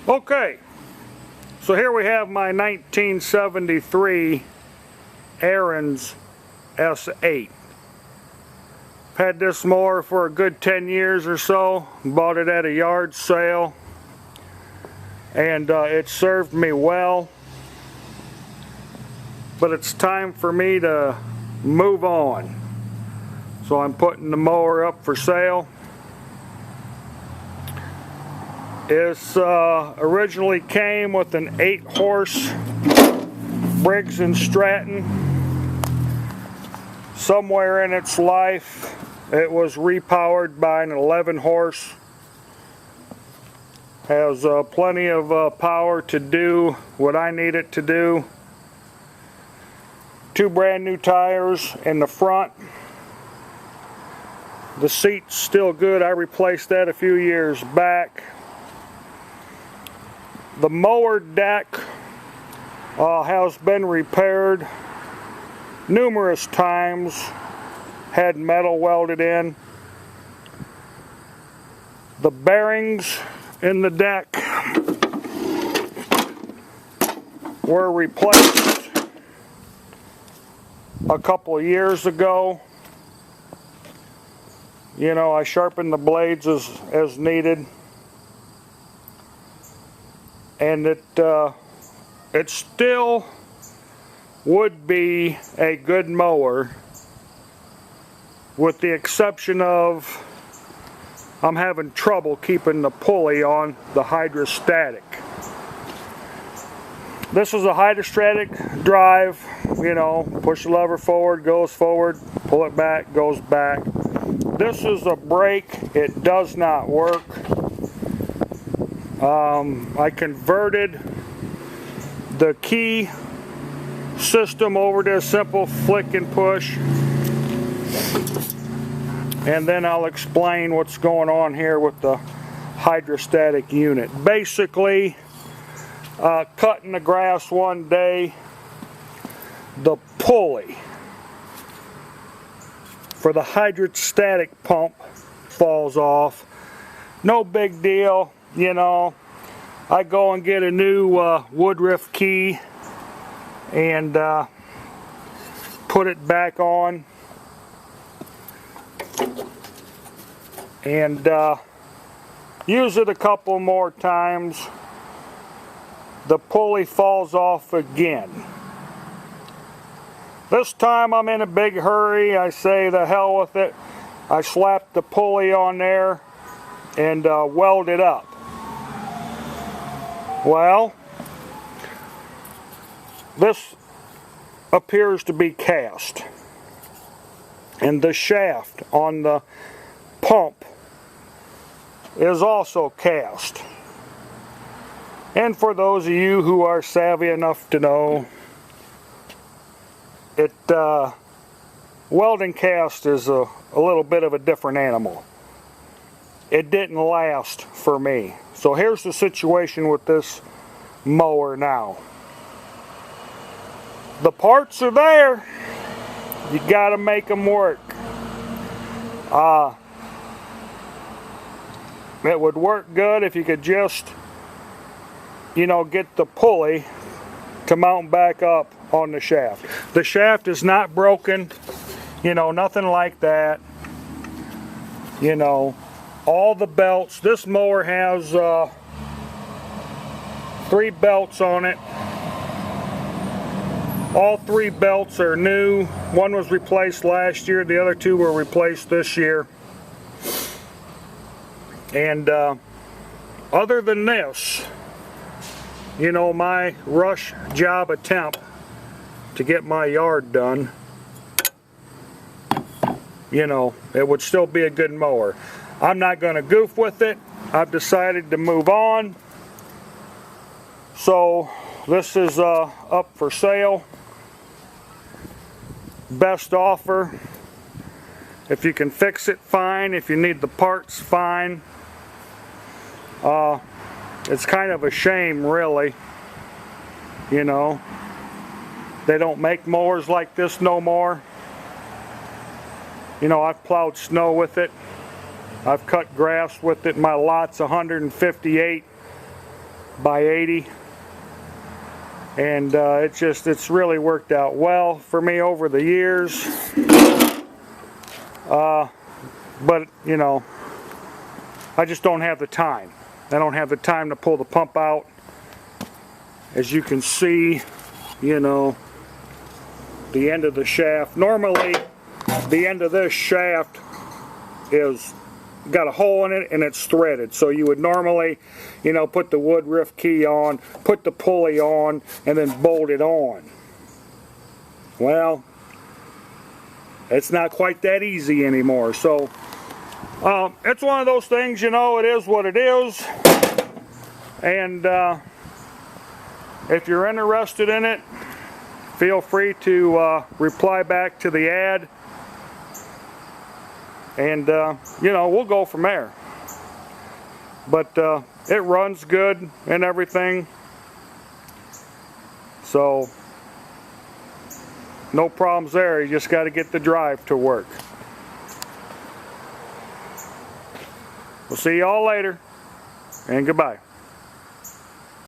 Okay, so here we have my 1973 Ariens S8. Had this mower for a good 10 years or so. Bought it at a yard sale, and it served me well. But it's time for me to move on. So I'm putting the mower up for sale. It originally came with an 8-horse Briggs & Stratton. Somewhere in its life, it was repowered by an 11-horse. Has plenty of power to do what I need it to do. 2 brand new tires in the front. The seat's still good. I replaced that a few years back. The mower deck has been repaired numerous times. Had metal welded in. The bearings in the deck were replaced a couple of years ago. You know, I sharpened the blades as needed. And it still would be a good mower, with the exception of I'm having trouble keeping the pulley on the hydrostatic. This is a hydrostatic drive. You know, push the lever forward, goes forward, pull it back, goes back. This is a brake. It does not work. I converted the key system over to a simple flick and push, and then I'll explain what's going on here with the hydrostatic unit. Basically, cutting the grass one day, the pulley for the hydrostatic pump falls off. No big deal. You know, I go and get a new Woodruff key and put it back on, and use it a couple more times. The pulley falls off again. This time I'm in a big hurry. I say the hell with it. I slap the pulley on there and weld it up. Well, this appears to be cast, and the shaft on the pump is also cast. And for those of you who are savvy enough to know, welding cast is a little bit of a different animal. It didn't last for me. So here's the situation with this mower now. The parts are there. You got to make them work. It would work good if you could just, you know, get the pulley to mount back up on the shaft. The shaft is not broken, you know, nothing like that. You know, all the belts. This mower has 3 belts on it. All 3 belts are new. One was replaced last year. The other 2 were replaced this year. And other than this, you know, my rush job attempt to get my yard done, you know, it would still be a good mower. I'm not going to goof with it. I've decided to move on. So this is up for sale. Best offer. If you can fix it, fine. If you need the parts, fine. It's kind of a shame, really. You know, they don't make mowers like this no more. You know, I've plowed snow with it. I've cut grass with it. My lot's 158 by 80, and it's really worked out well for me over the years. But you know, I just don't have the time. I don't have the time to pull the pump out. As you can see, you know, the end of the shaft. Normally, the end of this shaft is got a hole in it and it's threaded. So you would normally, you know, put the Woodruff key on, put the pulley on, and then bolt it on. Well, it's not quite that easy anymore. So it's one of those things, you know, it is what it is. And if you're interested in it, feel free to reply back to the ad, and you know, we'll go from there. But it runs good and everything, so no problems there. You just got to get the drive to work. We'll see y'all later, and goodbye.